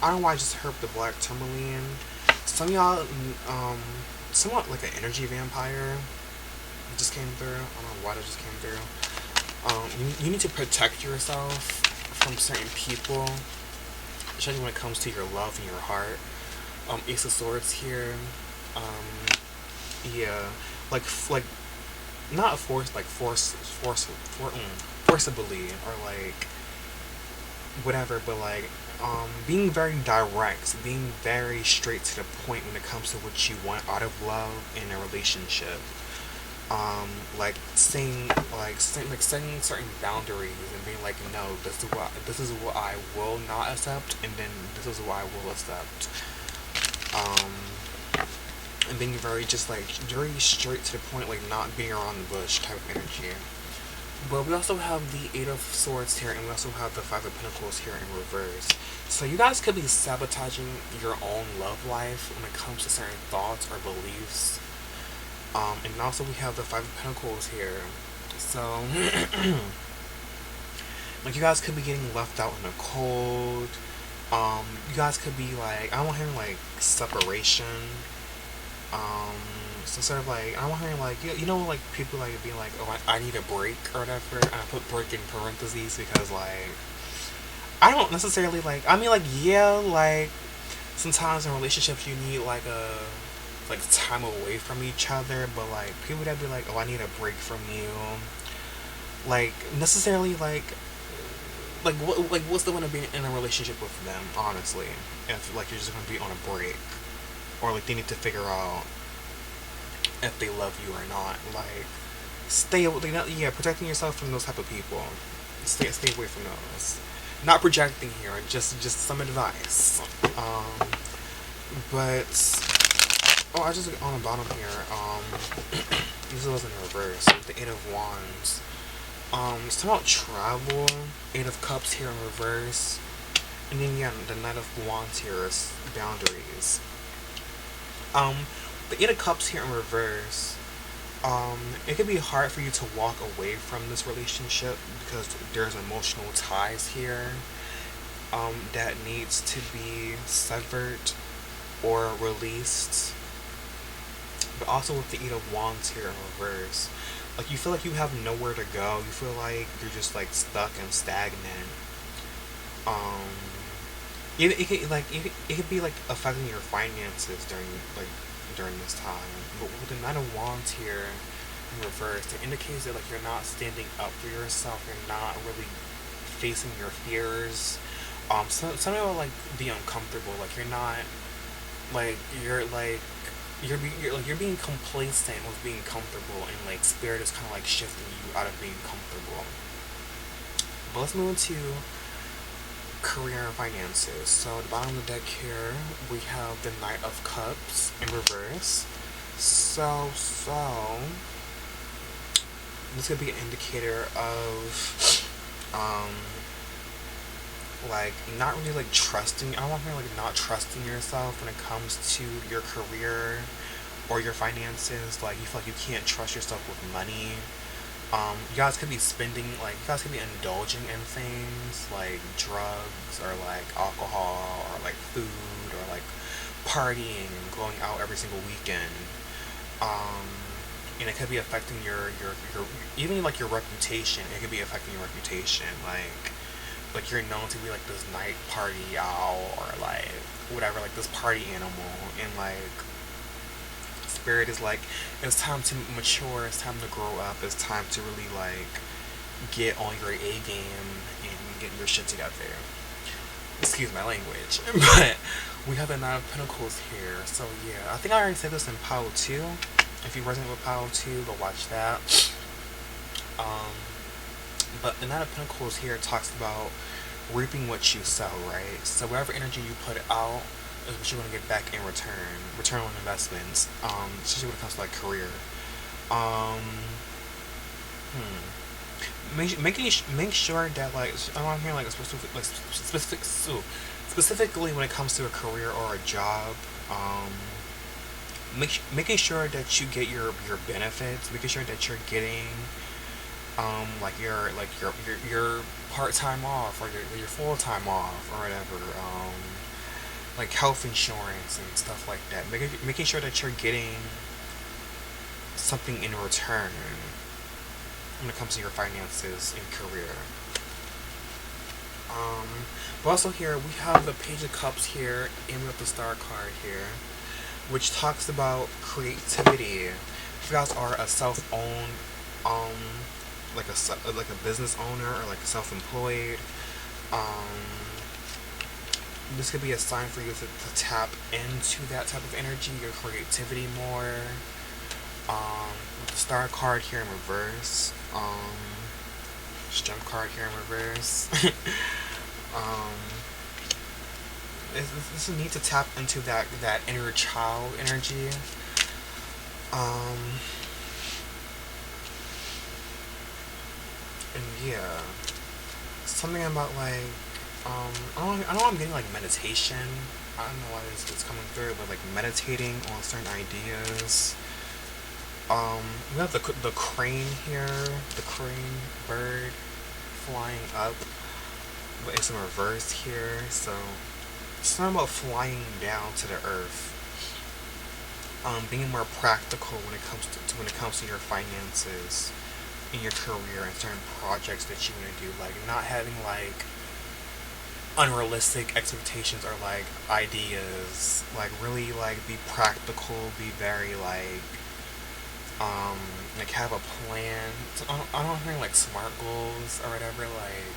I don't know why I just heard the black tourmaline. Some of y'all, somewhat like an energy vampire just came through. I don't know why that just came through. You need to protect yourself from certain people, especially when it comes to your love and your heart. Ace of Swords here. Yeah, like not forcibly, or like whatever, but like being very direct, being very straight to the point when it comes to what you want out of love in a relationship. um like saying like setting certain boundaries and being like, no, this is what I will not accept, and then this is what I will accept. um and being very just like very straight to the point, like not being around the bush type of energy. But we also have the Eight of Swords here, and we also have the Five of Pentacles here in reverse. So you guys could be sabotaging your own love life when it comes to certain thoughts or beliefs. And also we have the Five of Pentacles here. So, like, you guys could be getting left out in the cold. You guys could be like, I want hearing like separation. Um, so sort of like, I want hearing like, you know, like people like being like, oh, I need a break or whatever. And I put break in parentheses because like, I don't necessarily like, I mean like, yeah, like sometimes in relationships you need like a like time away from each other, but like people that be like, oh, I need a break from you, like necessarily like what's the point of being in a relationship with them, honestly, if like you're just gonna be on a break, or like they need to figure out if they love you or not. Like yeah, protecting yourself from those type of people. Stay away from those. Not projecting here, just some advice. But oh, I just on the bottom here. This was in reverse. The Eight of Wands. It's about travel. Eight of Cups here in reverse, and then yeah, the Knight of Wands here is boundaries. The Eight of Cups here in reverse. It can be hard for you to walk away from this relationship because there's emotional ties here. That needs to be severed or released. But also with the Eight of Wands here in reverse, like you feel like you have nowhere to go. You feel like you're just like stuck and stagnant. Um, it could be like affecting your finances during this time. But with the Knight of Wands here in reverse, it indicates that like you're not standing up for yourself. You're not really facing your fears. Something about like be uncomfortable. Like you're not like you're being complacent with being comfortable, and like spirit is kind of like shifting you out of being comfortable. But let's move into career and finances. So at the bottom of the deck here we have the Knight of Cups in reverse. So this could be an indicator of like not really like trusting. I want to like not trusting yourself when it comes to your career or your finances. Like you feel like you can't trust yourself with money. You guys could be you guys could be indulging in things like drugs or like alcohol or like food or like partying and going out every single weekend. And it could be affecting your even like your reputation. It could be affecting your reputation. Like you're known to be like this night party owl or like whatever, like this party animal, and like spirit is like, it's time to mature, it's time to grow up, it's time to really like get on your A game and get your shit together. Excuse my language. But we have the Nine of Pentacles here. So yeah, I think I already said this in Power 2. If you resonate with Power 2, go watch that. But the Nine of Pentacles here talks about reaping what you sow, right? So whatever energy you put out is what you're going to get back in return. Return on investments, especially when it comes to like career. Make sure that like, I want to hear like a specifically when it comes to a career or a job. Making sure that you get your benefits, making sure that you're getting like your part time off or your full time off or whatever, like health insurance and stuff like that. Making sure that you're getting something in return when it comes to your finances and career. But also here we have the Page of Cups here and with the Star card here, which talks about creativity. If you guys are a self-owned like a business owner or like self-employed. This could be a sign for you to tap into that type of energy, your creativity more. With the star card here in reverse, strength card here in reverse. um, this is need to tap into that inner child energy. And yeah, something about like I know I'm getting like meditation. I don't know why it's coming through, but like meditating on certain ideas. We have the crane here, the crane bird flying up, but it's in reverse here. So it's not about flying down to the earth. Being more practical when it comes to your finances in your career and certain projects that you want to do. Like not having like unrealistic expectations or like ideas. Like really like be practical. Be very like have a plan. So I don't hear like SMART goals or whatever, like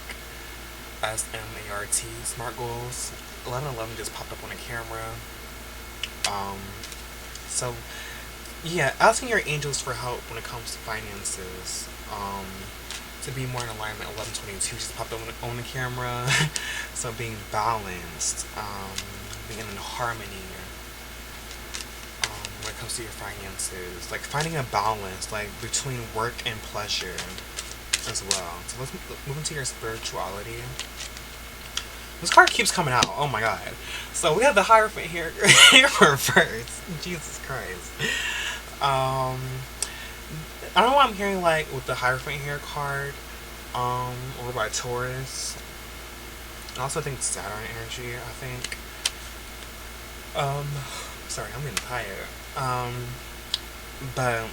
SMART, SMART goals. 1111 just popped up on the camera. So yeah, asking your angels for help when it comes to finances. To be more in alignment. 1122 just popped up on the camera. So being balanced, being in harmony. When it comes to your finances, like finding a balance, like between work and pleasure, as well. So let's move into your spirituality. This card keeps coming out. Oh my god. So we have the Hierophant here in reverse. Jesus Christ. I don't know what I'm hearing like with the Hierophant here card. Or by Taurus. I also think Saturn energy, I think. Sorry, I'm getting tired. But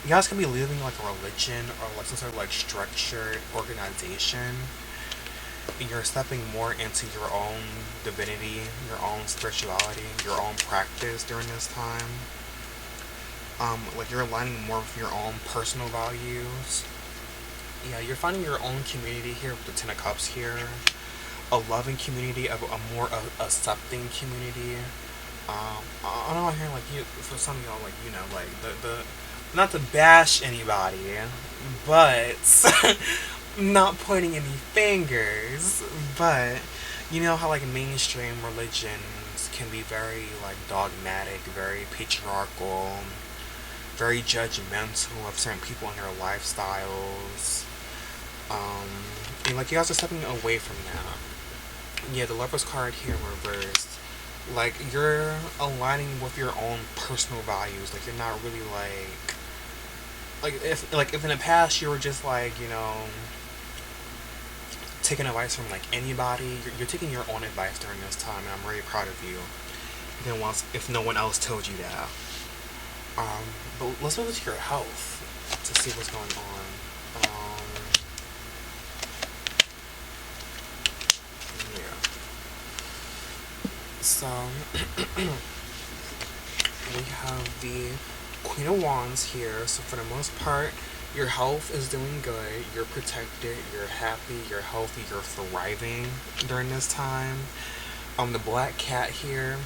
you guys can be living like a religion or like some sort of like structured organization. You're stepping more into your own divinity, your own spirituality, your own practice during this time. Like you're aligning more with your own personal values. Yeah, you're finding your own community here with the Ten of Cups here. A loving community, a more accepting community. I don't know here like you for some of y'all like like the not to bash anybody, but not pointing any fingers, but you know how like mainstream religions can be very like dogmatic, very patriarchal, very judgmental of certain people and their lifestyles. And like you guys are stepping away from that. Yeah, the Lover's card here in reverse. Like you're aligning with your own personal values. Like you're not really if in the past you were just like taking advice from like anybody. You're taking your own advice during this time, and I'm very proud of you. Even once if no one else told you that. But let's move into your health to see what's going on. Yeah. So we have the Queen of Wands here. So for the most part, your health is doing good. You're protected. You're happy. You're healthy. You're thriving during this time. The black cat here.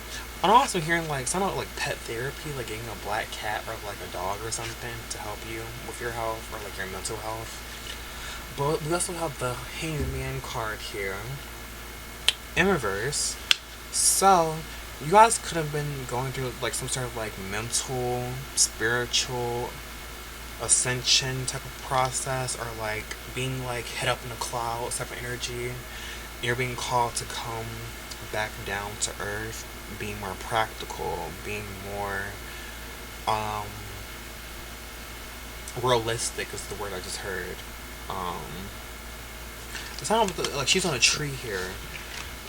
I'm also hearing like some like pet therapy, like getting a black cat or like a dog or something to help you with your health or like your mental health. But we also have the Hanged Man card here in reverse. So you guys could have been going through like some sort of like mental, spiritual ascension type of process, or like being like head up in the clouds type of energy. You're being called to come back down to earth, being more practical, being more realistic is the word I just heard. It's not like she's on a tree here,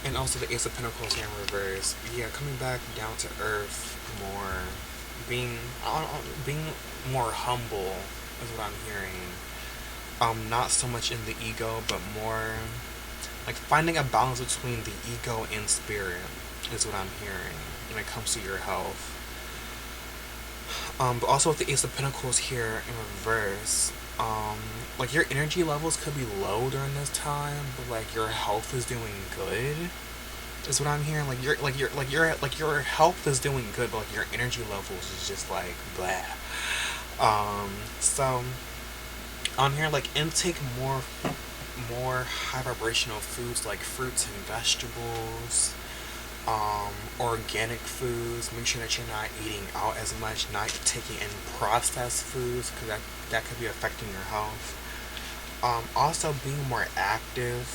and also the Ace of Pentacles here in reverse. Yeah, coming back down to earth more, being more humble is what I'm hearing. Not so much in the ego, but more like finding a balance between the ego and spirit is what I'm hearing when it comes to your health. But also with the Ace of Pentacles here in reverse, like your energy levels could be low during this time, but like your health is doing good. Is what I'm hearing. Your health is doing good, but like your energy levels is just like blah. So on here, like intake more high vibrational foods like fruits and vegetables, organic foods. Make sure that you're not eating out as much, not taking in processed foods, because that could be affecting your health. Also, being more active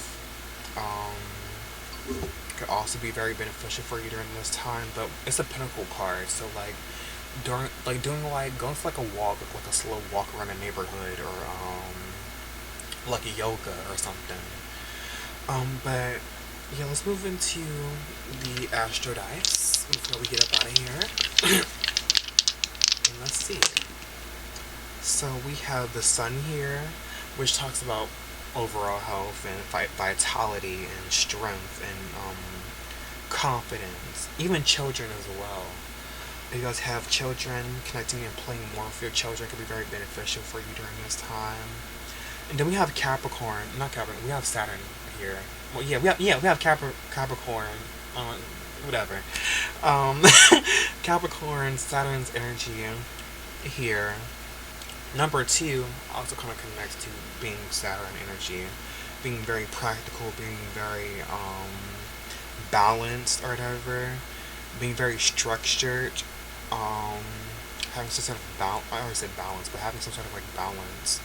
could also be very beneficial for you during this time. But it's a Pentacle card, so like going for like a walk, like a slow walk around a neighborhood, or like a yoga or something. But yeah, let's move into the Astro Dice before we get up out of here. And let's see. So we have the Sun here, which talks about overall health and vitality and strength and confidence. Even children as well. If you guys have children, connecting and playing more with your children could be very beneficial for you during this time. And then we have Capricorn, not Capricorn. We have Saturn here. Well, we have Capricorn. Whatever. Um, Capricorn, Saturn's energy here. Number two also kind of connects to being Saturn energy, being very practical, being very balanced or whatever, being very structured, having some sort of balance. I always said balance, but having some sort of like balance.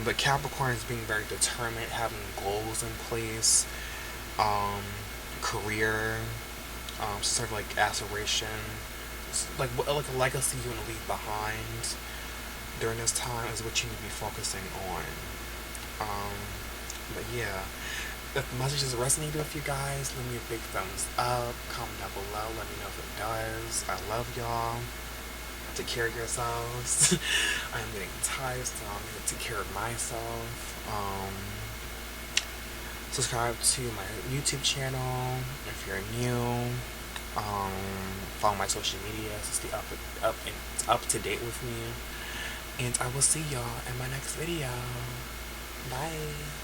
But Capricorn is being very determined, having goals in place, career, some sort of like aspiration, like a legacy you want to leave behind during this time is what you need to be focusing on. But yeah, if the message is resonating with you guys, leave me a big thumbs up, comment down below, let me know if it does. I love y'all. Take care of yourselves. I'm getting tired, so I'm gonna take care of myself. Subscribe to my YouTube channel if you're new. Follow my social media to stay up to date with me. And I will see y'all in my next video. Bye.